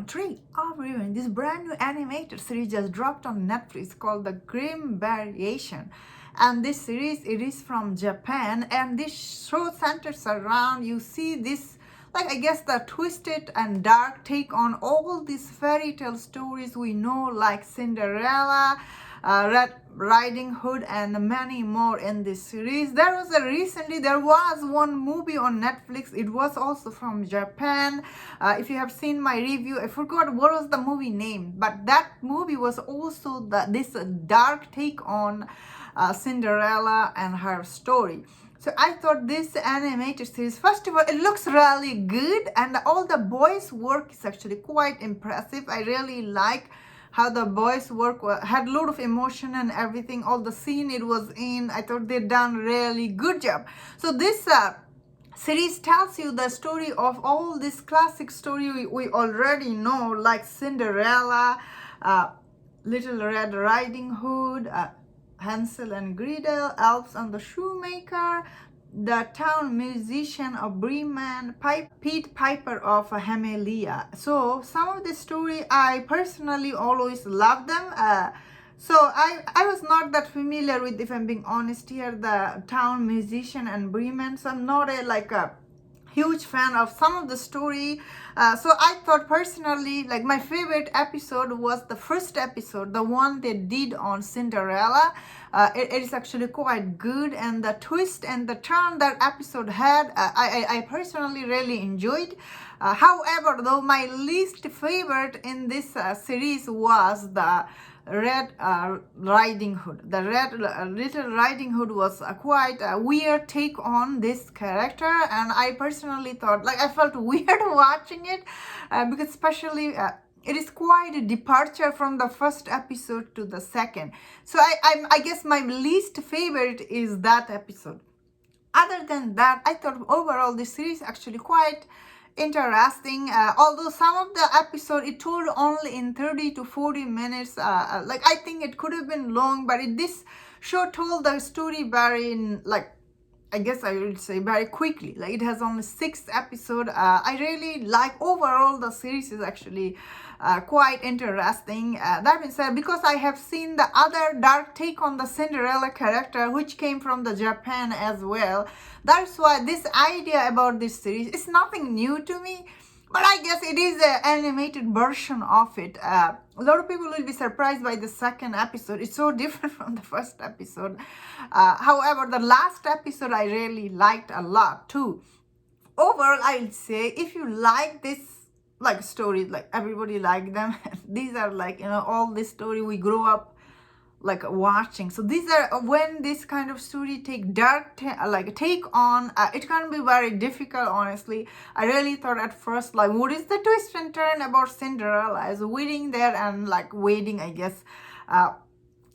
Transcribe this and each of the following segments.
3 everyone, this brand new animated series just dropped on Netflix called the Grimm variation. And this series, it is from Japan, and this show centers around, you see this, like, I guess the twisted and dark take on all these fairy tale stories we know, like Cinderella, Red Riding Hood, and many more in this series. There was one movie on Netflix. It was also from Japan. If you have seen my review, I forgot what was the movie name, but that movie was also this dark take on Cinderella and her story. So I thought this animated series, first of all, it looks really good, and all the boys' work is actually quite impressive. I really like how the boys' work had a lot of emotion and everything. All the scene it was in, I thought they done really good job. So this series tells you the story of all this classic story we already know, like Cinderella, Little Red Riding Hood, Hansel and Gretel, Elves and the Shoemaker, the town musician of Bremen, Pete Piper of Hamelia. So some of the story I personally always love them. So I was not that familiar with, if I'm being honest here, the town musician and Bremen. So I'm not a huge fan of some of the story. So I thought personally, like, my favorite episode was the first episode, the one they did on Cinderella. It is actually quite good, and the twist and the turn that episode had, I personally really enjoyed. However, though, my least favorite in this series was the Red Riding Hood. The Little Riding Hood was quite a weird take on this character, and I personally thought, like, I felt weird watching it because especially it is quite a departure from the first episode to the second. So I guess my least favorite is that episode. Other than that, I thought overall this series actually quite interesting, although some of the episode it told only in 30 to 40 minutes. Like, I think it could have been long, but this show told the story very, like, I guess I would say very quickly. Like, it has only 6 episodes. I really like overall the series is actually quite interesting. That being said, because I have seen the other dark take on the Cinderella character, which came from the Japan as well, that's why this idea about this series is nothing new to me. But I guess it is an animated version of it. A lot of people will be surprised by the second episode. It's so different from the first episode. However, the last episode I really liked a lot too. Overall, I'll say if you like this, like, stories, like, everybody like them. These are, like, all this story we grew up like watching. So these are when this kind of story take take on, it can be very difficult, honestly. I really thought at first, like, what is the twist and turn about Cinderella? I was waiting there and, like, waiting, I guess.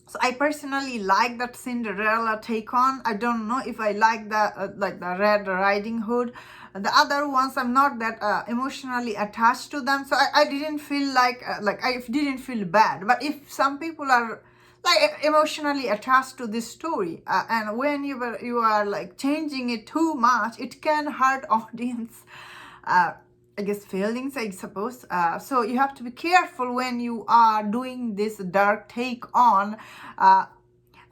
So I personally like that Cinderella take on. I don't know if I like the like the Red Riding Hood. The other ones, I'm not that emotionally attached to them, so I didn't feel like I didn't feel bad. But if some people are, like, emotionally attached to this story, and when you are like changing it too much, it can hurt audience, I guess, feelings, I suppose. So you have to be careful when you are doing this dark take on.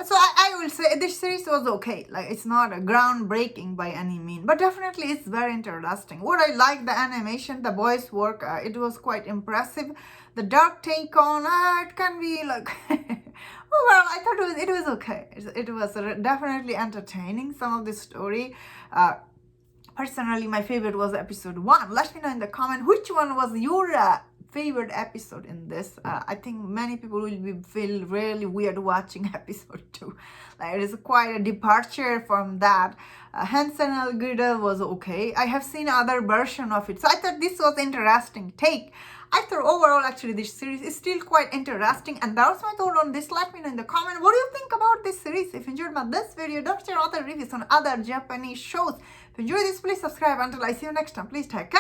So I will say this series was okay. Like, it's not a groundbreaking by any means, but definitely it's very interesting. What I like, the animation, the voice work, it was quite impressive. The dark take on, it can be like, well, I thought it was okay. It was definitely entertaining, some of the story. Personally, my favorite was episode 1. Let me know in the comment which one was your favorite episode in this. I think many people will feel really weird watching episode 2. Like, it is quite a departure from that. Hansel and Gretel was okay. I have seen other version of it, so I thought this was interesting take. I thought overall, actually, this series is still quite interesting, and that was my thought on this. Let me know in the comment what do you think about this series. If you enjoyed this video, don't share other reviews on other Japanese shows. If you enjoy this, please subscribe. Until I see you next time, please take care.